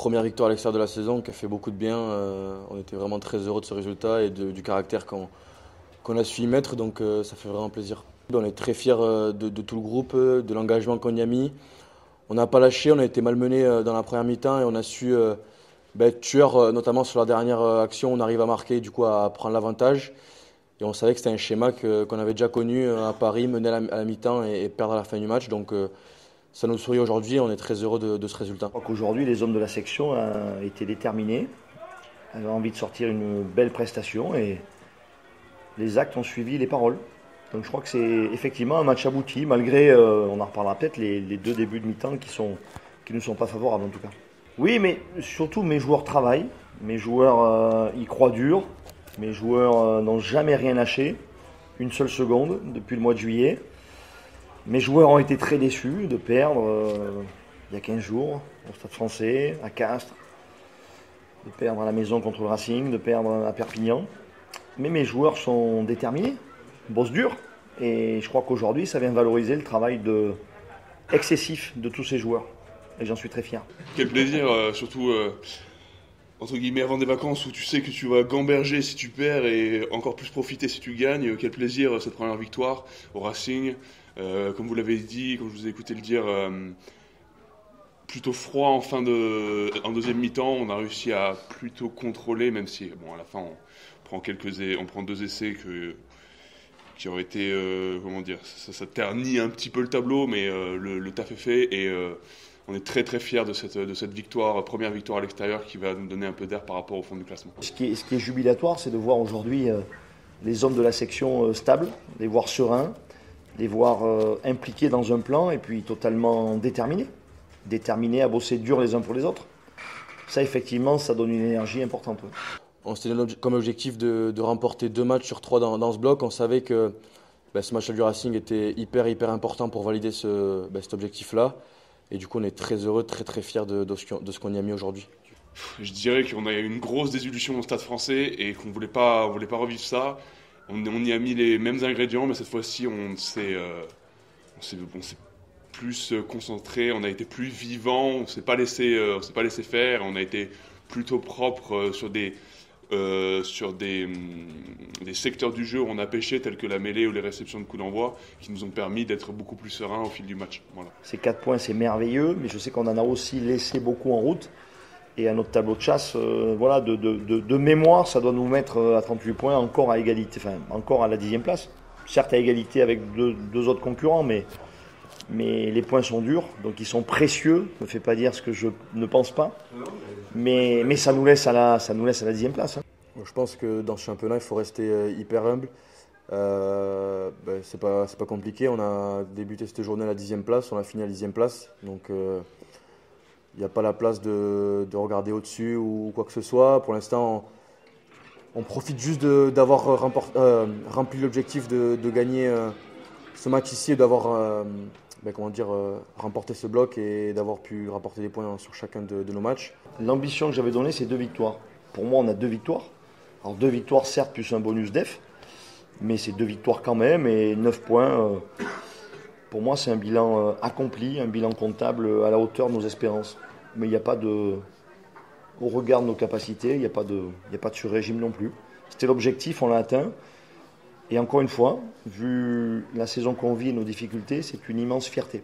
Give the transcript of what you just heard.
première victoire à l'extérieur de la saison qui a fait beaucoup de bien. On était vraiment très heureux de ce résultat et du caractère qu'on a su y mettre, donc ça fait vraiment plaisir. On est très fiers de tout le groupe, de l'engagement qu'on y a mis. On n'a pas lâché, on a été malmenés dans la première mi-temps et on a su être tueurs, notamment sur la dernière action. On arrive à marquer, du coup à prendre l'avantage. Et on savait que c'était un schéma qu'on avait déjà connu à Paris, mener à la mi-temps et perdre à la fin du match. Donc ça nous sourit aujourd'hui et on est très heureux de ce résultat. Je crois qu'aujourd'hui, les hommes de la section ont été déterminés, avaient envie de sortir une belle prestation et les actes ont suivi les paroles. Donc je crois que c'est effectivement un match abouti, malgré, on en reparlera peut-être, les deux débuts de mi-temps qui ne sont pas favorables en tout cas. Oui, mais surtout mes joueurs travaillent, mes joueurs y croient dur, mes joueurs n'ont jamais rien lâché, une seule seconde depuis le mois de juillet. Mes joueurs ont été très déçus de perdre il y a 15 jours au Stade Français, à Castres, de perdre à la maison contre le Racing, de perdre à Perpignan. Mais mes joueurs sont déterminés, bossent dur, et je crois qu'aujourd'hui ça vient valoriser le travail excessif de tous ces joueurs. Et j'en suis très fier. Quel plaisir, surtout entre guillemets avant des vacances où tu sais que tu vas gamberger si tu perds et encore plus profiter si tu gagnes. Quel plaisir cette première victoire au Racing. Comme vous l'avez dit, comme je vous ai écouté le dire, plutôt froid en deuxième mi-temps. On a réussi à plutôt contrôler, même si bon, à la fin on prend deux essais qui ont été, comment dire, ça ternit un petit peu le tableau, mais le taf est fait et on est très très fiers de cette victoire, première victoire à l'extérieur qui va nous donner un peu d'air par rapport au fond du classement. Ce qui est jubilatoire, c'est de voir aujourd'hui les hommes de la section stables, les voir sereins, les voir impliqués dans un plan et puis totalement déterminés à bosser dur les uns pour les autres. Ça, effectivement, ça donne une énergie importante. Ouais. On s'était donné comme objectif de remporter 2 matchs sur 3 dans ce bloc. On savait que ce match du Racing était hyper important pour valider cet objectif-là. Et du coup, on est très heureux, très très fiers de ce qu'on y a mis aujourd'hui. Je dirais qu'on a eu une grosse désillusion au Stade Français et qu'on voulait pas revivre ça. On y a mis les mêmes ingrédients, mais cette fois-ci, on s'est plus concentré, on a été plus vivant, on s'est pas laissé faire, on a été plutôt propre sur des secteurs du jeu où on a pêché, tels que la mêlée ou les réceptions de coups d'envoi, qui nous ont permis d'être beaucoup plus sereins au fil du match. Voilà. Ces 4 points, c'est merveilleux, mais je sais qu'on en a aussi laissé beaucoup en route. Et à notre tableau de chasse, de mémoire, ça doit nous mettre à 38 points, encore à égalité, enfin encore à la 10e place. Certes à égalité avec deux autres concurrents, mais les points sont durs, donc ils sont précieux. Ne me fais pas dire ce que je ne pense pas, mais ça nous laisse à la 10e place. Hein. Je pense que dans ce championnat, il faut rester hyper humble. C'est pas compliqué. On a débuté cette journée à la 10e place, on a fini à la 10e place, donc il n'y a pas la place de regarder au-dessus ou quoi que ce soit. Pour l'instant, on profite juste d'avoir rempli l'objectif de gagner ce match ici et d'avoir remporté ce bloc et d'avoir pu rapporter des points sur chacun de nos matchs. L'ambition que j'avais donnée, c'est 2 victoires. Pour moi, on a 2 victoires. Alors 2 victoires, certes, plus un bonus def, mais c'est 2 victoires quand même et 9 points. Pour moi, c'est un bilan accompli, un bilan comptable à la hauteur de nos espérances. Mais il n'y a pas de... Au regard de nos capacités, il n'y a pas de sur-régime non plus. C'était l'objectif, on l'a atteint. Et encore une fois, vu la saison qu'on vit et nos difficultés, c'est une immense fierté.